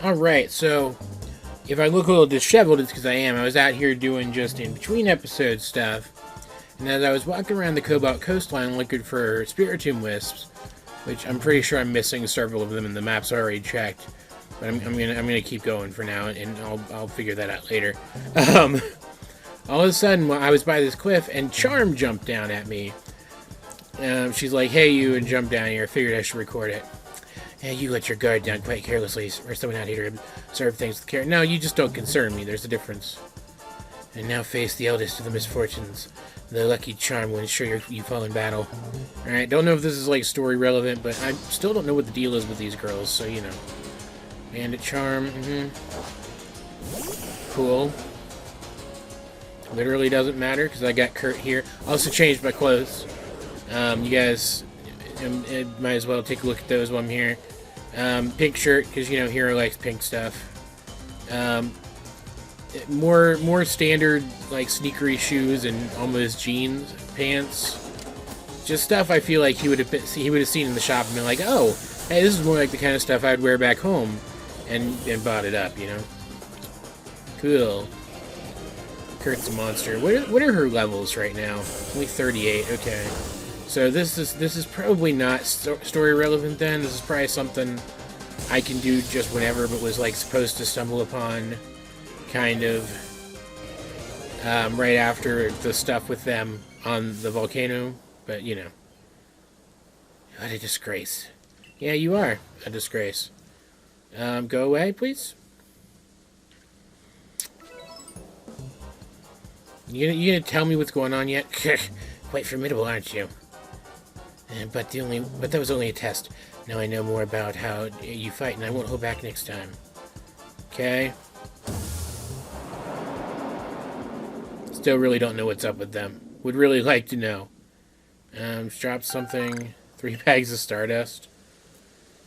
Alright, so if I look a little disheveled, it's because I am. I was out here doing just in-between episode stuff, and as I was walking around the Cobalt coastline looking for Spiritomb wisps, which I'm pretty sure I'm missing several of them in the maps already checked, but I'm gonna keep going for now, and I'll figure that out later. All of a sudden, I was by this cliff, and Charm jumped down at me. She's like, "Hey, you," and jumped down here. I figured I should record it. "Hey, you let your guard down quite carelessly. We're someone out here to observe things with care." "No, you just don't concern me. There's a difference." "And now face the eldest of the misfortunes. The lucky Charm will ensure you fall in battle." Alright, don't know if this is, like, story relevant, but I still don't know what the deal is with these girls, so, you know. Bandit Charm, Cool. Literally doesn't matter, because I got Kurt here. Also changed my clothes. You guys might as well take a look at those while I'm here. Pink shirt, because, you know, Hero likes pink stuff. More standard, like, sneakery shoes and almost jeans, pants. Just stuff I feel like he would have seen in the shop and been like, "Oh, hey, this is more like the kind of stuff I'd wear back home," and bought it up, you know. Cool. Kurt's a monster. What are her levels right now? Only 38. Okay. So this is probably not story relevant then. This is probably something I can do just whenever, but was like supposed to stumble upon kind of right after the stuff with them on the volcano. But, you know. What a disgrace. Yeah, you are a disgrace. Go away, please. You gonna tell me what's going on yet? Quite formidable, aren't you? But that was only a test. Now I know more about how you fight, and I won't hold back next time. Okay. Still really don't know what's up with them. Would really like to know. Dropped something. 3 bags of Stardust.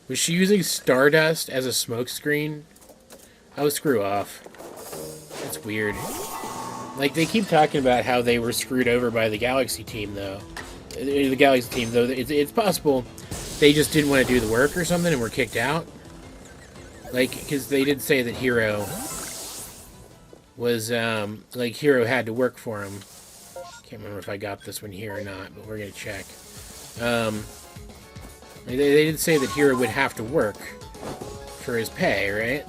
Was she using Stardust as a smokescreen? Oh, screw off. That's weird. Like, they keep talking about how they were screwed over by the Galaxy team, though. The Galaxy team, though. It's possible they just didn't want to do the work or something and were kicked out. Like, because they did say that Hero was, like, Hero had to work for him. Can't remember if I got this one here or not, but we're going to check. They did say that Hero would have to work for his pay, right?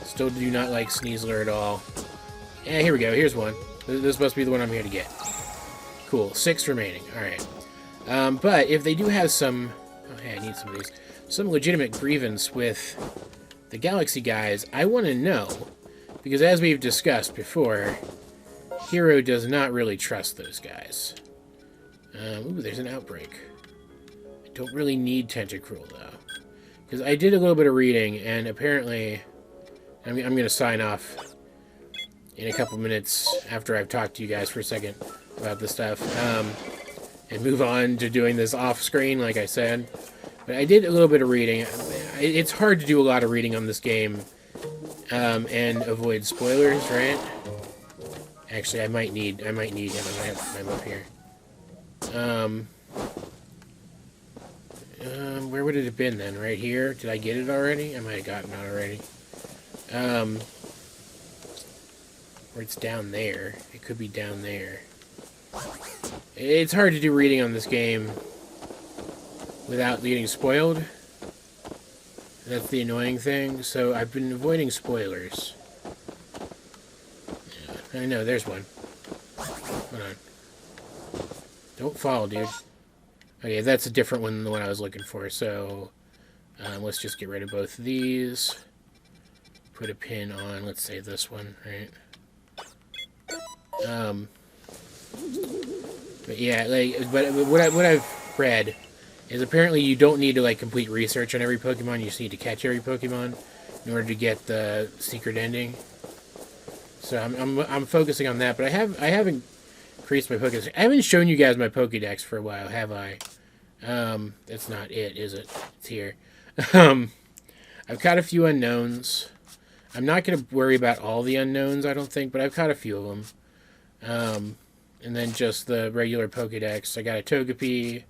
Still do not like Sneasler at all. Yeah, here we go. Here's one. This must be the one I'm here to get. Cool. 6 remaining. Alright. But if they do have some... Oh, hey, I need some of these. Some legitimate grievance with the Galaxy guys, I want to know. Because as we've discussed before, Hero does not really trust those guys. Ooh, there's an outbreak. I don't really need Tentacruel, though. Because I did a little bit of reading, and apparently... I'm going to sign off in a couple minutes after I've talked to you guys for a second about this stuff. And move on to doing this off-screen, like I said. But I did a little bit of reading. It's hard to do a lot of reading on this game and avoid spoilers, right? Actually, I might need him. I'm up here. Where would it have been then? Right here? Did I get it already? I might have gotten it already. Or it's down there. It could be down there. It's hard to do reading on this game without getting spoiled. That's the annoying thing. So I've been avoiding spoilers. Yeah, I know, there's one. Hold on. Don't fall, dude. Okay, that's a different one than the one I was looking for. So let's just get rid of both of these. Put a pin on, let's say this one, right? But yeah, like, but what I've read is apparently you don't need to like complete research on every Pokemon. You just need to catch every Pokemon in order to get the secret ending. So I'm focusing on that, but I haven't increased my Pokédex. I haven't shown you guys my Pokédex for a while, have I? That's not it, is it? It's here. I've caught a few unknowns. I'm not going to worry about all the unknowns, I don't think, but I've caught a few of them. And then just the regular Pokédex. I got a Togepi,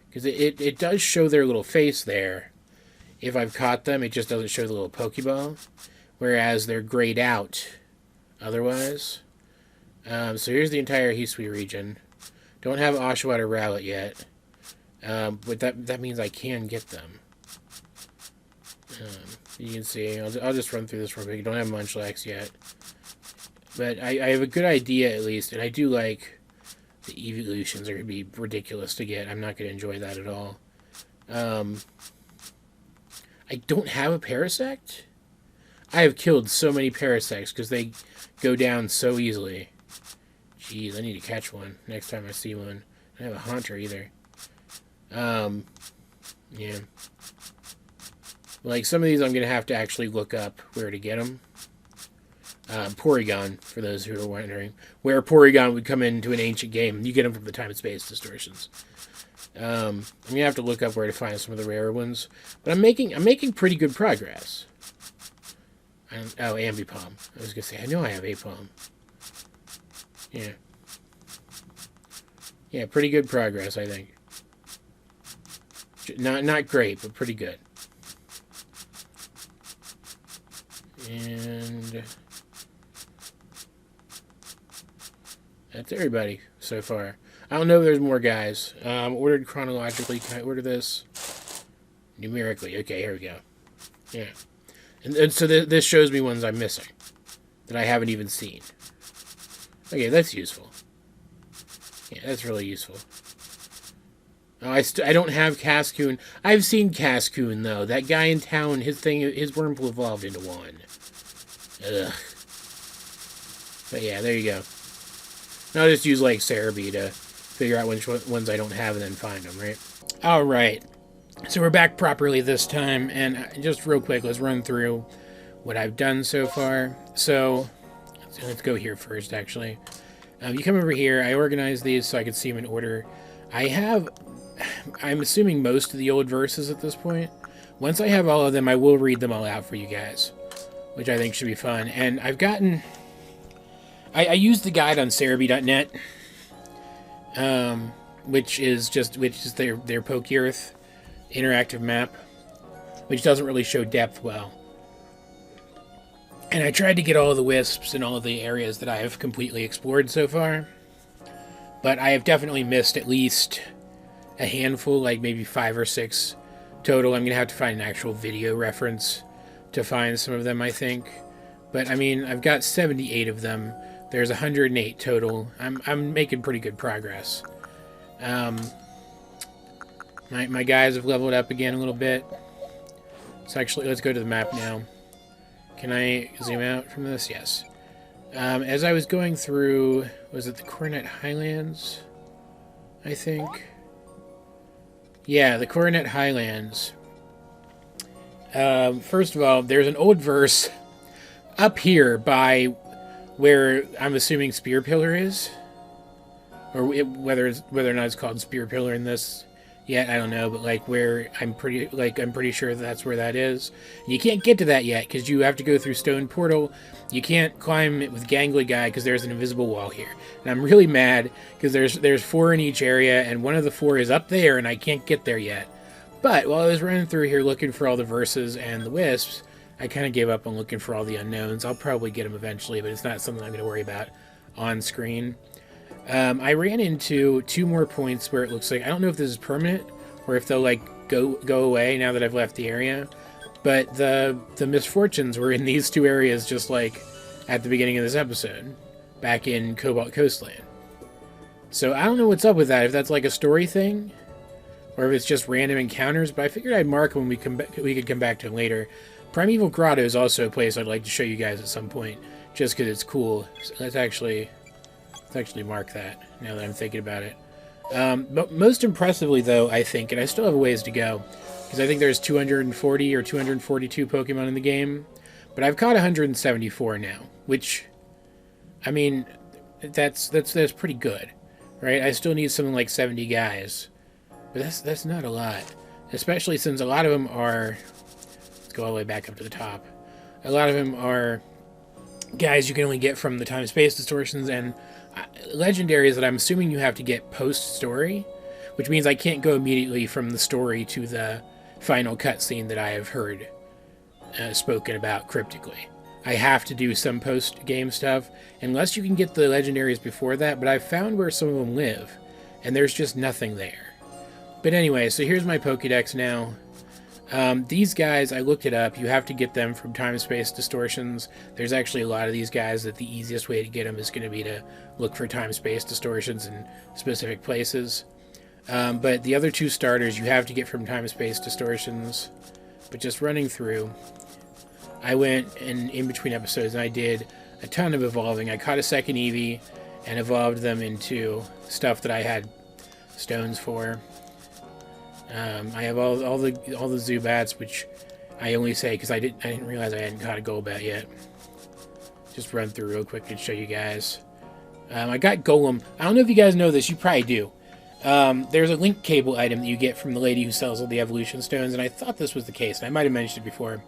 because it does show their little face there if I've caught them, it just doesn't show the little Pokeball, whereas they're grayed out otherwise. So here's the entire Hisui region. Don't have Oshawott or Rowlet yet, but that means I can get them. You can see, I'll just run through this real quick. Don't have Munchlax yet, but I have a good idea at least, and I do like the evolutions are going to be ridiculous to get. I'm not going to enjoy that at all. I don't have a Parasect. I have killed so many Parasects because they go down so easily. Jeez, I need to catch one next time I see one. I don't have a Haunter either. Yeah. Like, some of these I'm going to have to actually look up where to get them. Porygon, for those who are wondering. Where Porygon would come into an ancient game. You get them from the Time and Space distortions. I'm going to have to look up where to find some of the rarer ones. But I'm making pretty good progress. Oh, Ambipom. I was going to say, I know I have Apom. Yeah. Yeah, pretty good progress, I think. Not great, but pretty good. And that's everybody so far. I don't know if there's more guys. Ordered chronologically. Can I order this? Numerically. Okay, here we go. Yeah. And so this shows me ones I'm missing that I haven't even seen. Okay, that's useful. Yeah, that's really useful. Oh, I don't have Cascoon. I've seen Cascoon, though. That guy in town, his Wurmple evolved into one. Ugh. But yeah, there you go. And I'll just use, like, Cerebi to figure out which ones I don't have and then find them, right? Alright. So we're back properly this time, and just real quick, let's run through what I've done so far. So, let's go here first, actually. You come over here, I organized these so I could see them in order. I'm assuming most of the old verses at this point. Once I have all of them, I will read them all out for you guys, which I think should be fun. And I've gotten... I used the guide on Cerebi.net, which is their Pokeearth interactive map, which doesn't really show depth well. And I tried to get all of the wisps in all of the areas that I have completely explored so far, but I have definitely missed at least a handful, like maybe 5 or 6 total. I'm going to have to find an actual video reference to find some of them, I think. But, I mean, I've got 78 of them. There's 108 total. I'm making pretty good progress. My guys have leveled up again a little bit. So actually, let's go to the map now. Can I zoom out from this? Yes. As I was going through, was it the Coronet Highlands? I think. Yeah, the Coronet Highlands. First of all, there's an old verse up here by where I'm assuming Spear Pillar is, or whether or not it's called Spear Pillar in this yet, I don't know. But like where I'm pretty sure that's where that is. And you can't get to that yet because you have to go through Stone Portal. You can't climb it with Gangly Guy because there's an invisible wall here. And I'm really mad because there's 4 in each area, and one of the 4 is up there, and I can't get there yet. But while I was running through here looking for all the verses and the wisps, I kind of gave up on looking for all the unknowns. I'll probably get them eventually, but it's not something I'm going to worry about on screen. I ran into 2 more points where it looks like, I don't know if this is permanent or if they'll like go away now that I've left the area, but the misfortunes were in these 2 areas just like at the beginning of this episode, back in Cobalt Coastland. So I don't know what's up with that, if that's like a story thing, or if it's just random encounters, but I figured I'd mark when we could come back to them later. Primeval Grotto is also a place I'd like to show you guys at some point, just because it's cool. So let's actually mark that, now that I'm thinking about it. But most impressively, though, I think, and I still have a ways to go, because I think there's 240 or 242 Pokemon in the game, but I've caught 174 now, which, I mean, that's pretty good, right? I still need something like 70 guys, but that's not a lot, especially since a lot of them are... Go all the way back up to the top. A lot of them are guys you can only get from the time space distortions and legendaries that I'm assuming you have to get post story, which means I can't go immediately from the story to the final cutscene that I have heard spoken about cryptically. I have to do some post-game stuff, unless you can get the legendaries before that, but I've found where some of them live, and there's just nothing there. But anyway, so here's my Pokédex now. These guys, I looked it up, you have to get them from time-space distortions. There's actually a lot of these guys that the easiest way to get them is going to be to look for time-space distortions in specific places. But the other two starters you have to get from time-space distortions. But just running through, I went in between episodes and I did a ton of evolving. I caught a second Eevee and evolved them into stuff that I had stones for. I have all the Zubats, which I only say because I didn't realize I hadn't caught a Golbat yet. Just run through real quick and show you guys. I got Golem. I don't know if you guys know this. You probably do. There's a link cable item that you get from the lady who sells all the evolution stones, and I thought this was the case, and I might have mentioned it before.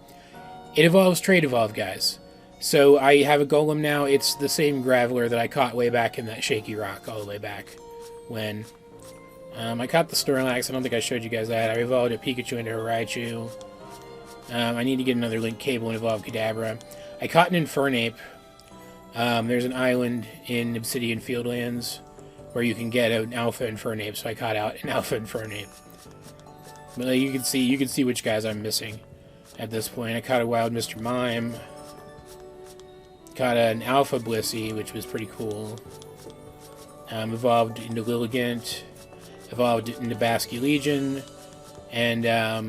It evolves Trade Evolve, guys. So I have a Golem now. It's the same Graveler that I caught way back in that Shaky Rock, all the way back when. I caught the Snorlax. I don't think I showed you guys that. I evolved a Pikachu into a Raichu. I need to get another link cable and evolve Kadabra. I caught an Infernape. There's an island in Obsidian Fieldlands where you can get an Alpha Infernape, so I caught out an Alpha Infernape. But like, you can see which guys I'm missing at this point. I caught a Wild Mr. Mime. Caught an Alpha Blissey, which was pretty cool. Evolved into Lilligant. Evolved into Basky Legion. And I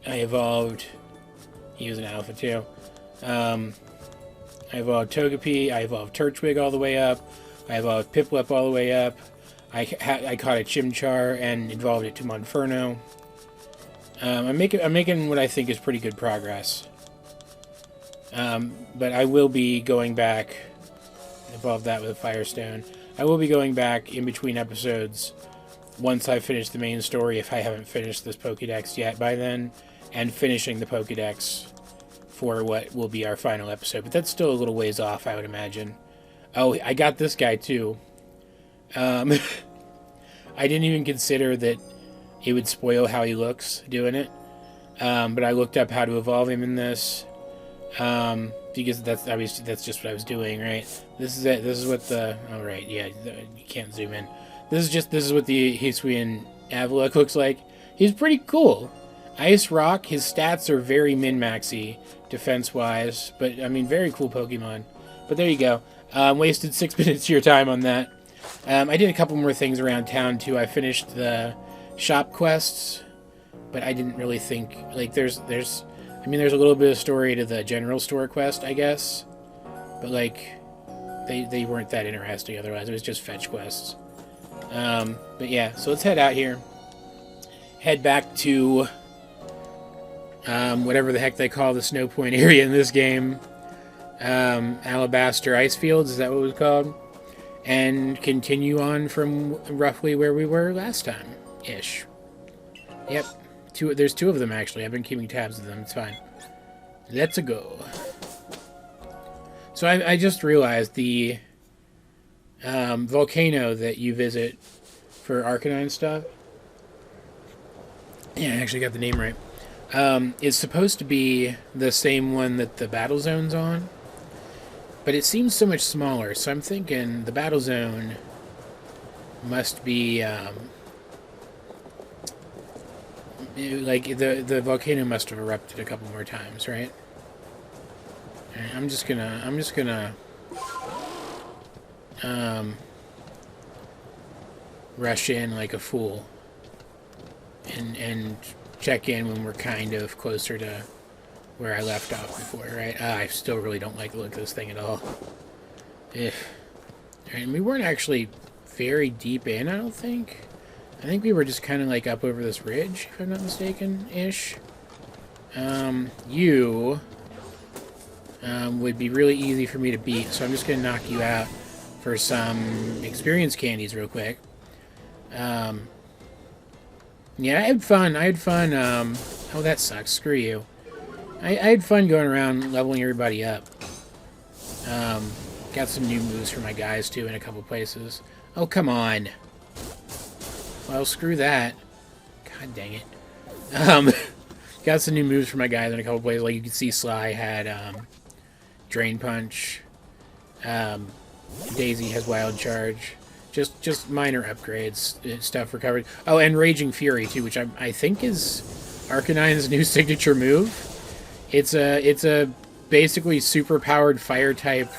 evolved... He was an Alpha too. I evolved Togepi. I evolved Turtwig all the way up. I evolved Piplup all the way up. I caught a Chimchar and evolved it to Monferno. I'm making what I think is pretty good progress. But I will be going back. Evolve that with a Firestone. I will be going back in between episodes once I finish the main story, if I haven't finished this Pokédex yet by then, and finishing the Pokédex for what will be our final episode. But that's still a little ways off, I would imagine. Oh, I got this guy too. I didn't even consider that it would spoil how he looks doing it. But I looked up how to evolve him in this. Because that's obviously, that's just what I was doing, right? This is it. This is what the... Oh, right, yeah, you can't zoom in. This is what the Hisuian Avalok looks like. He's pretty cool. Ice Rock, his stats are very min-maxy, defense-wise. But, I mean, very cool Pokemon. But there you go. Wasted 6 minutes of your time on that. I did a couple more things around town, too. I finished the shop quests, but I didn't really think... Like, there's a little bit of story to the general store quest, I guess. But, like, they weren't that interesting otherwise. It was just fetch quests. But, yeah, so let's head out here. Head back to whatever the heck they call the Snow Point area in this game. Alabaster Ice Fields, is that what it was called? And continue on from roughly where we were last time-ish. Yep. There's two of them, actually. I've been keeping tabs of them. It's fine. Let's go. So I just realized the volcano that you visit for Arcanine stuff... Yeah, I actually got the name right. Is supposed to be the same one that the Battle Zone's on. But it seems so much smaller, so I'm thinking the Battle Zone must be... like, the volcano must have erupted a couple more times, right? And I'm just gonna rush in like a fool and check in when we're kind of closer to where I left off before, right? I still really don't like the look of this thing at all. And we weren't actually very deep in, I don't think. I think we were just kind of like up over this ridge, if I'm not mistaken-ish. You would be really easy for me to beat, so I'm just going to knock you out for some experience candies real quick. Yeah, I had fun. Oh, that sucks. Screw you. I had fun going around leveling everybody up. Got some new moves for my guys, too, in a couple places. Oh, come on. Well, screw that. God dang it. Um, got some new moves for my guys in a couple plays. Like you can see Sly had Drain Punch. Daisy has Wild Charge. Just minor upgrades, stuff recovered. Oh, and Raging Fury too, which I think is Arcanine's new signature move. It's a basically super powered fire type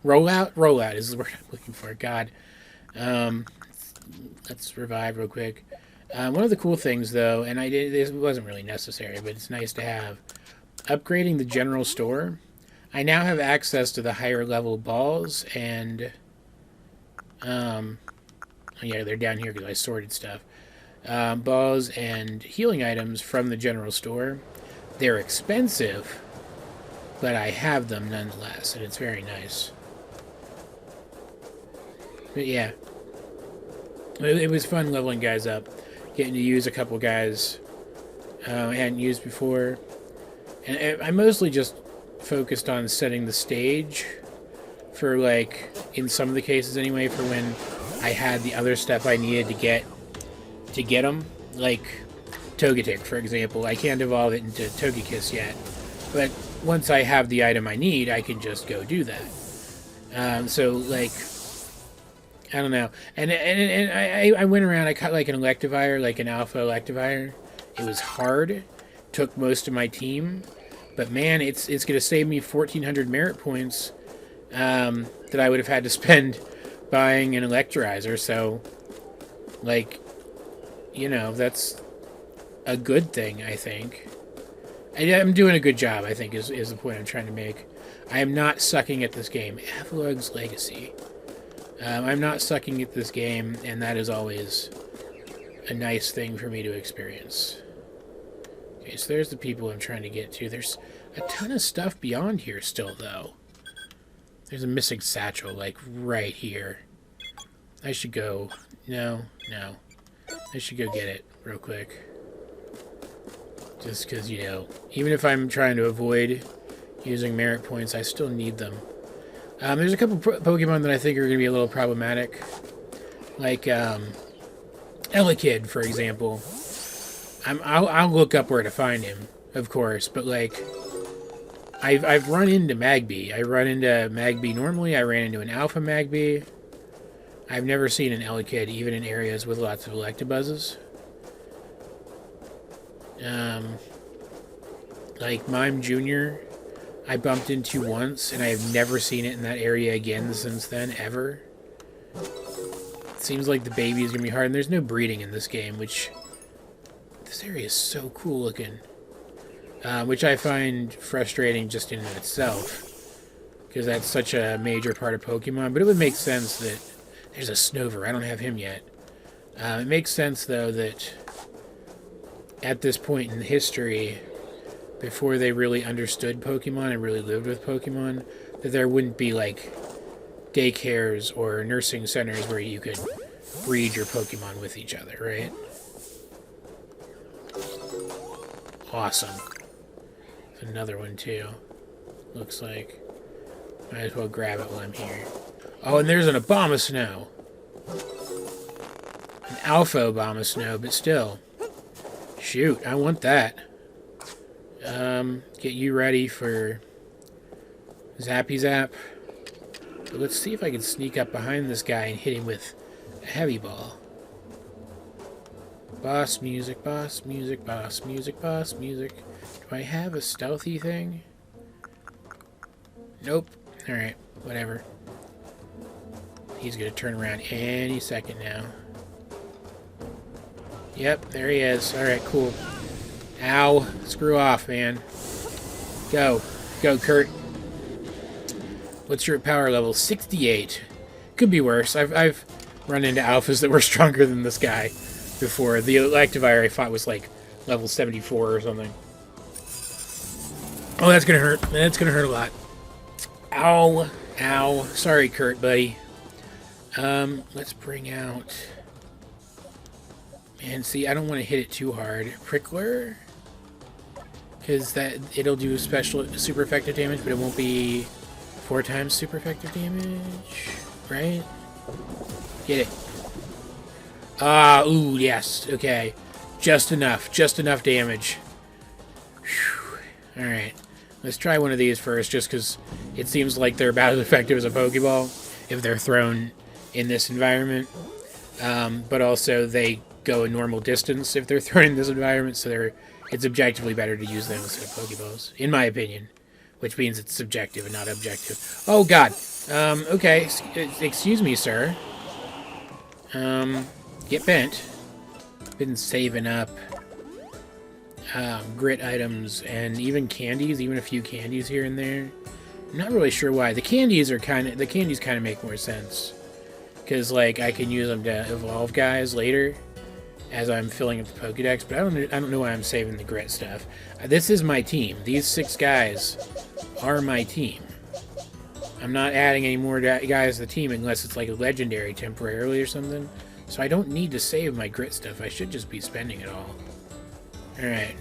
rollout is the word I'm looking for. God. Let's revive real quick. One of the cool things, though, and this wasn't really necessary, but it's nice to have, upgrading the general store. I now have access to the higher level balls, and yeah, they're down here because I sorted stuff. Balls and healing items from the general store. They're expensive, but I have them nonetheless, and it's very nice. But yeah. It was fun leveling guys up, getting to use a couple guys I hadn't used before. And I mostly just focused on setting the stage for, like, in some of the cases anyway, for when I had the other stuff I needed to get them. Like Togetic, for example. I can't evolve it into Togekiss yet. But once I have the item I need, I can just go do that. So, like... I don't know. And I went around, I caught like an Electivire, like an Alpha Electivire. It was hard. Took most of my team. But man, it's going to save me 1,400 merit points that I would have had to spend buying an Electrizer. So, like, you know, that's a good thing, I think. I'm doing a good job, I think, is the point I'm trying to make. I am not sucking at this game. Avalug's Legacy. I'm not sucking at this game, and that is always a nice thing for me to experience. Okay, so there's the people I'm trying to get to. There's a ton of stuff beyond here still, though. There's a missing satchel, like, right here. I should go... No. I should go get it real quick. Just because, you know, even if I'm trying to avoid using merit points, I still need them. There's a couple Pokemon that I think are going to be a little problematic. Like, Elekid, for example. I'll look up where to find him, of course, but, like, I've run into Magby. I run into Magby normally. I ran into an Alpha Magby. I've never seen an Elekid, even in areas with lots of Electabuzzes. Like, Mime Jr., I bumped into once, and I have never seen it in that area again since then, ever. It seems like the baby is going to be hard, and there's no breeding in this game, which... This area is so cool looking. Which I find frustrating just in and of itself, because that's such a major part of Pokemon, but it would make sense that... There's a Snover, I don't have him yet. It makes sense, though, that at this point in history... before they really understood Pokemon and really lived with Pokemon, that there wouldn't be, like, daycares or nursing centers where you could breed your Pokemon with each other, right? Awesome. There's another one, too. Looks like. Might as well grab it while I'm here. Oh, and there's an Abomasnow. An Alpha Abomasnow, but still. Shoot, I want that. Get you ready for Zappy Zap. But let's see if I can sneak up behind this guy and hit him with a heavy ball. Boss music, boss music, boss music, boss music. Do I have a stealthy thing? Nope. Alright, whatever. He's gonna turn around any second now. Yep, there he is. Alright, cool. Ow. Screw off, man. Go. Go, Kurt. What's your power level? 68. Could be worse. I've run into alphas that were stronger than this guy before. The Electivire I fought was like level 74 or something. Oh, that's gonna hurt. That's gonna hurt a lot. Ow. Ow. Sorry, Kurt, buddy. Let's bring out... Man, see, I don't want to hit it too hard. Prickler? Because it'll do super effective damage, but it won't be 4 times super effective damage, right? Get it. Ooh, yes. Okay. Just enough damage. Alright. Let's try one of these first, just because it seems like they're about as effective as a Pokeball if they're thrown in this environment. But also they go a normal distance if they're thrown in this environment, so it's objectively better to use them instead of Pokeballs, in my opinion. Which means it's subjective and not objective. Oh, God. Okay. Excuse me, sir. Get bent. Been saving up grit items and even candies, even a few candies here and there. I'm not really sure why. The candies kind of make more sense. Because, like, I can use them to evolve guys later as I'm filling up the Pokedex, but I don't know why I'm saving the grit stuff. This is my team. These 6 guys are my team. I'm not adding any more guys to the team unless it's like a legendary temporarily or something. So I don't need to save my grit stuff. I should just be spending it all. Alright.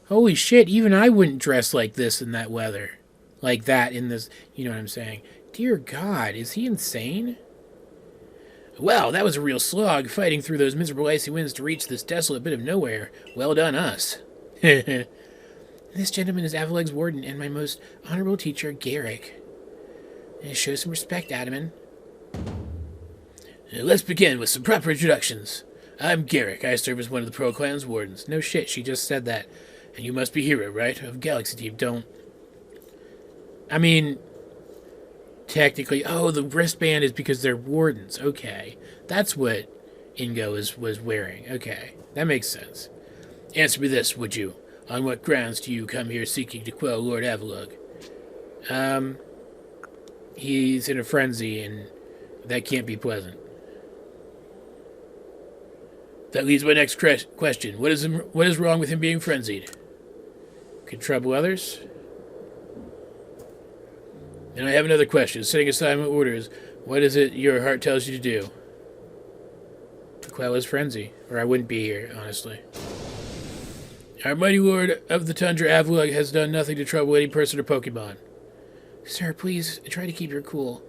Holy shit, even I wouldn't dress like this in that weather. Like that in this, you know what I'm saying? Dear God, is he insane? Well, that was a real slog, fighting through those miserable icy winds to reach this desolate bit of nowhere. Well done, us. This gentleman is Avaleg's warden and my most honorable teacher, Garrick. Show some respect, Adaman. Let's begin with some proper introductions. I'm Garrick. I serve as one of the Pro Clan's wardens. No shit, she just said that. And you must be hero, right? Of Galaxy Team, don't... I mean... Technically... Oh, the wristband is because they're wardens. Okay. That's what Ingo was wearing. Okay. That makes sense. Answer me this, would you? On what grounds do you come here seeking to quell Lord Avaleg? He's in a frenzy, and that can't be pleasant. That leads to my next question. What is wrong with him being frenzied? Could trouble others? And I have another question. Setting aside my orders, what is it your heart tells you to do? To quell his frenzy, or I wouldn't be here, honestly. Our mighty lord of the tundra, Avaleg, has done nothing to trouble any person or Pokemon. Sir, please, try to keep your cool.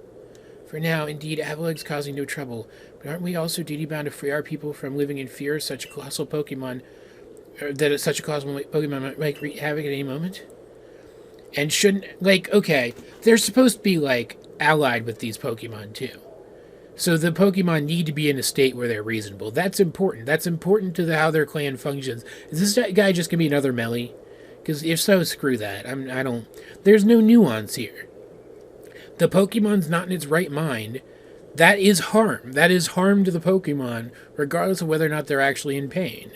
For now, indeed, Avaleg's causing no trouble, but aren't we also duty-bound to free our people from living in fear of such a colossal Pokemon, or that such a colossal Pokemon might wreak havoc at any moment? And shouldn't, like, okay, they're supposed to be, like, allied with these Pokemon, too. So the Pokemon need to be in a state where they're reasonable. That's important. That's important to how their clan functions. Is this guy just gonna be another melee? Because if so, screw that. There's no nuance here. The Pokemon's not in its right mind. That is harm. That is harm to the Pokemon, regardless of whether or not they're actually in pain.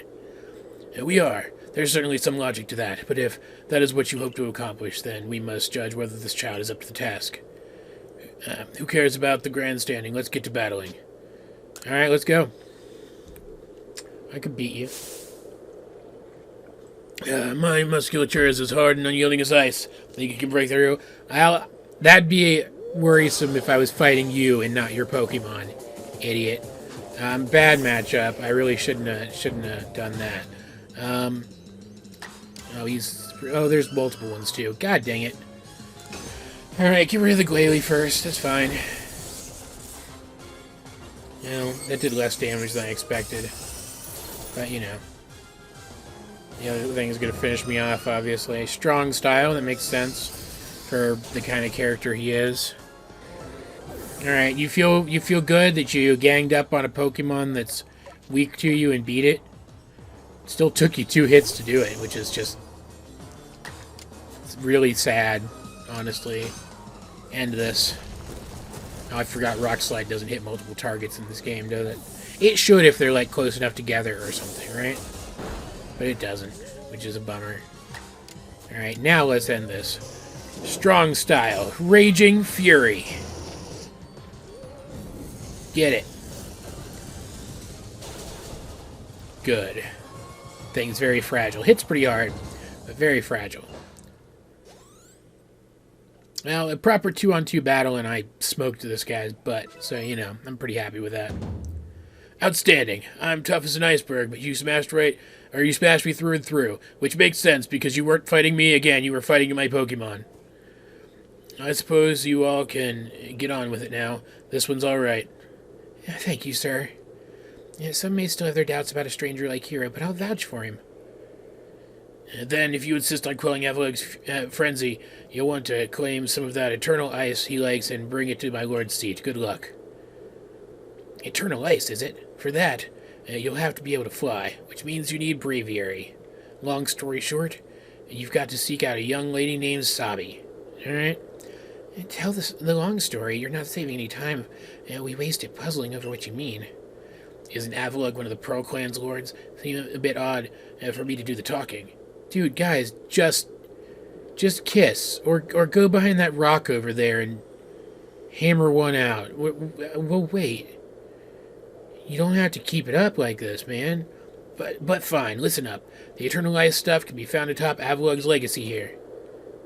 And we are. There's certainly some logic to that, but if that is what you hope to accomplish, then we must judge whether this child is up to the task. Who cares about the grandstanding? Let's get to battling. Alright, let's go. I could beat you. My musculature is as hard and unyielding as ice. Think you can break through? That'd be worrisome if I was fighting you and not your Pokemon, idiot. Bad matchup. I really shouldn't have done that. There's multiple ones too. God dang it. Alright, get rid of the Glalie first. That's fine. You know, that did less damage than I expected. But, you know. The other thing is going to finish me off, obviously. Strong style, that makes sense for the kind of character he is. Alright, you feel good that you ganged up on a Pokemon that's weak to you and beat it? It still took you 2 hits to do it, which is just... It's really sad, honestly. End this. Oh, I forgot Rock Slide doesn't hit multiple targets in this game, does it? It should if they're, like, close enough together or something, right? But it doesn't, which is a bummer. Alright, now let's end this. Strong style. Raging Fury. Get it. Good. Thing's very fragile. Hits pretty hard, but very fragile. Well, a proper 2-on-2 battle, and I smoked this guy's butt, so, you know, I'm pretty happy with that. Outstanding. I'm tough as an iceberg, but you smashed me through and through, which makes sense, because you weren't fighting me again, you were fighting my Pokemon. I suppose you all can get on with it now. This one's all right. Thank you, sir. Some may still have their doubts about a stranger like Hero, but I'll vouch for him. Then, if you insist on quelling Avalug's frenzy, you'll want to claim some of that eternal ice he likes and bring it to my lord's seat. Good luck. Eternal ice, is it? For that, you'll have to be able to fly, which means you need braviary. Long story short, you've got to seek out a young lady named Sabi. Alright? Tell the long story. You're not saving any time. We wasted puzzling over what you mean. Isn't Avalug one of the Pearl Clan's lords? Seems a bit odd for me to do the talking. Dude, guys, just kiss. Or go behind that rock over there and hammer one out. Well, wait. You don't have to keep it up like this, man. But fine, listen up. The Eternal Ice stuff can be found atop Avalug's legacy here.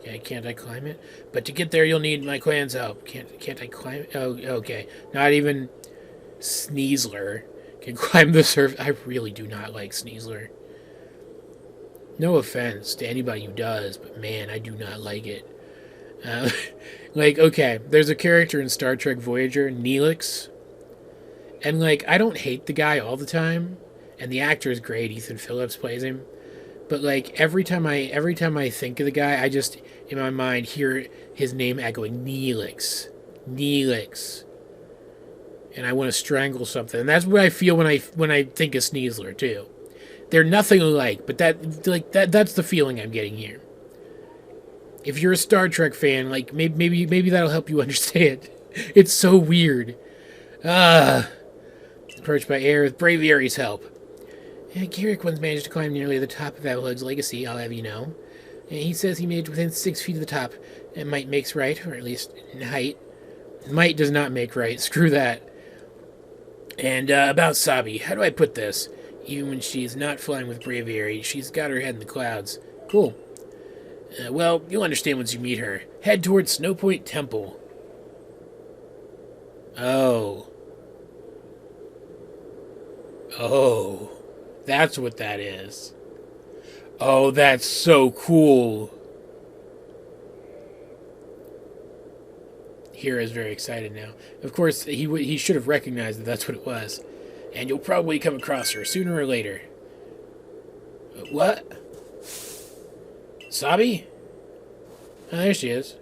Okay, can't I climb it? But to get there, you'll need my clan's help. Can't I climb it? Oh, okay. Not even Sneasler can climb the surface. I really do not like Sneasler. No offense to anybody who does, but man, I do not like it. Like, okay, there's a character in Star Trek Voyager, Neelix. And, like, I don't hate the guy all the time. And the actor is great. Ethan Phillips plays him. But, like, every time I think of the guy, I just, in my mind, hear his name echoing, Neelix. Neelix. And I want to strangle something. And that's what I feel when I think of Sneasler, too. They're nothing alike, but that's the feeling I'm getting here. If you're a Star Trek fan, like, maybe that'll help you understand. It's so weird. Approached by air with Braviary's help. Garrick once managed to climb nearly the top of Avalug's legacy, I'll have you know. He says he made it within 6 feet of the top. And might makes right, or at least in height. Might does not make right, screw that. And about Sabi, how do I put this? Even when she's not flying with Braviary, she's got her head in the clouds. Cool. Well, you'll understand once you meet her. Head towards Snowpoint Temple. Oh. Oh. That's what that is. Oh, that's so cool. Hira's very excited now. Of course, he should have recognized that that's what it was. And you'll probably come across her sooner or later. What? Sabi? Oh, there she is.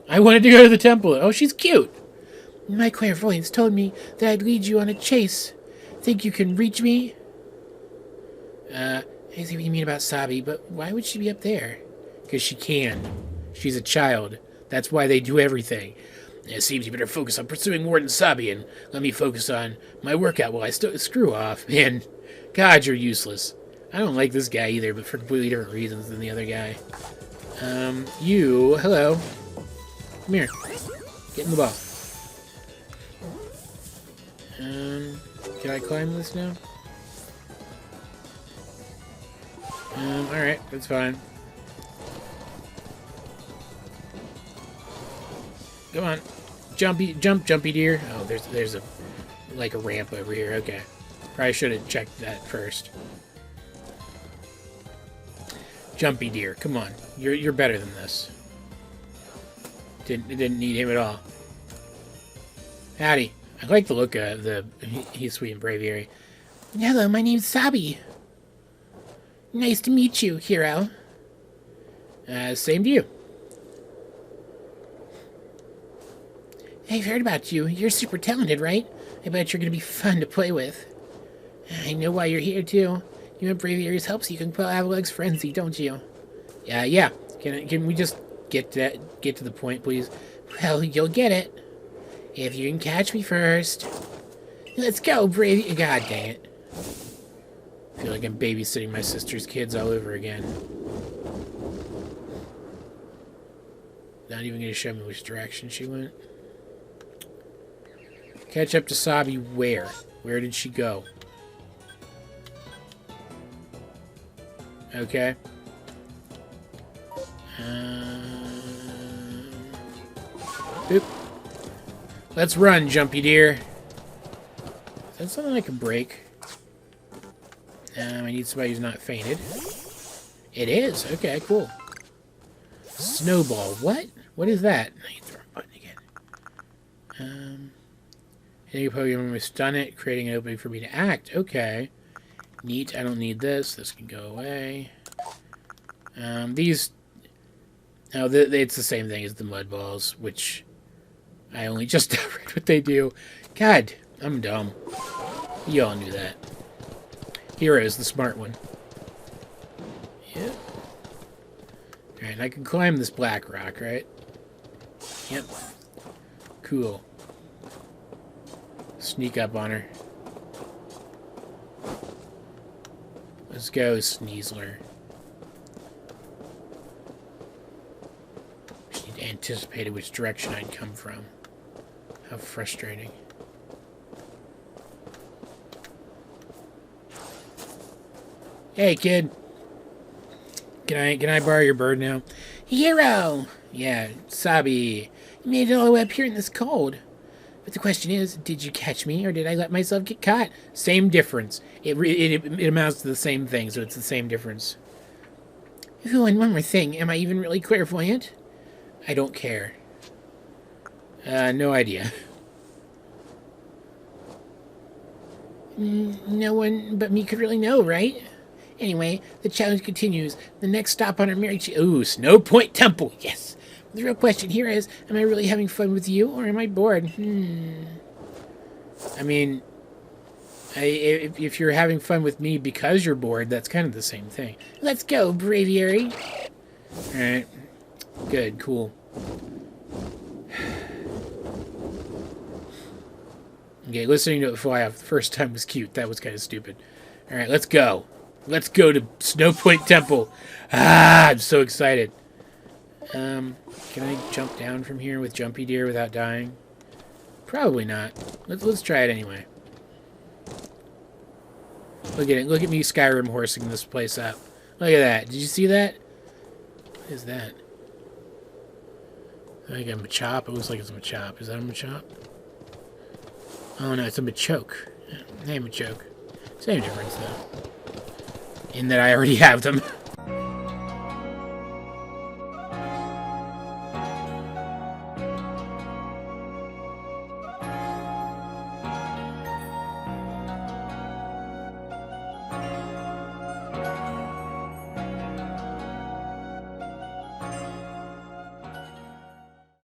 I wanted to go to the temple. Oh, she's cute. My clairvoyance told me that I'd lead you on a chase. Think you can reach me? I see what you mean about Sabi, but why would she be up there? Because she can. She's a child. That's why they do everything. It seems you better focus on pursuing Warden Sabi and let me focus on my workout while I screw off. Man, God, you're useless. I don't like this guy either, but for completely different reasons than the other guy. Hello. Come here. Get in the ball. Can I climb this now? Alright, that's fine. Come on. Jumpy deer. Oh, there's a ramp over here. Okay. Probably should have checked that first. Jumpy deer. Come on. You're better than this. Didn't need him at all. Howdy. I like the look of he's sweet and braviary. Hello, my name's Sabi. Nice to meet you, hero. Same to you. I've heard about you. You're super talented, right? I bet you're gonna be fun to play with. I know why you're here, too. You want Braviary's help so you can quell Avalug's frenzy, don't you? Yeah. Can we just get to the point, please? Well, you'll get it. If you can catch me first. Let's go, Braviary. God dang it. I feel like I'm babysitting my sister's kids all over again. Not even gonna show me which direction she went. Catch up to Sabi where? Where did she go? Okay. Boop. Let's run, jumpy deer. Is that something I can break? I need somebody who's not fainted. It is. Okay, cool. Snowball. What? What is that? I can throw a button again. Hitting a Pokemon with stun it, creating an opening for me to act. Okay. Neat. I don't need this. This can go away. These... No, it's the same thing as the mud balls, which I only just read what they do. God, I'm dumb. You all knew that. Hero's the smart one. Yep. Alright, I can climb this black rock, right? Yep. Cool. Sneak up on her. Let's go, Sneasler. She anticipated which direction I'd come from. How frustrating. Hey, kid. Can I borrow your bird now? Hero! Yeah, Sabi. You made it all the way up here in this cold. But the question is, did you catch me, or did I let myself get caught? Same difference. It amounts to the same thing, so it's the same difference. Ooh, and one more thing. Am I even really clairvoyant? I don't care. No idea. No one but me could really know, right? Anyway, the challenge continues. The next stop on our marriage... Ooh, Snow Point Temple. Yes. The real question here is, am I really having fun with you, or am I bored? I mean, if you're having fun with me because you're bored, that's kind of the same thing. Let's go, Braviary. Alright. Good, cool. Okay, listening to it fly off the first time was cute. That was kind of stupid. Alright, let's go. Let's go to Snow Point Temple. Ah, I'm so excited. Can I jump down from here with Jumpy Deer without dying? Probably not. Let's try it anyway. Look at it. Look at me Skyrim horsing this place up. Look at that. Did you see that? What is that? I think a Machop. It looks like it's a Machop. Is that a Machop? Oh no, it's a Machoke. Hey, Machoke. Same difference though. In that I already have them.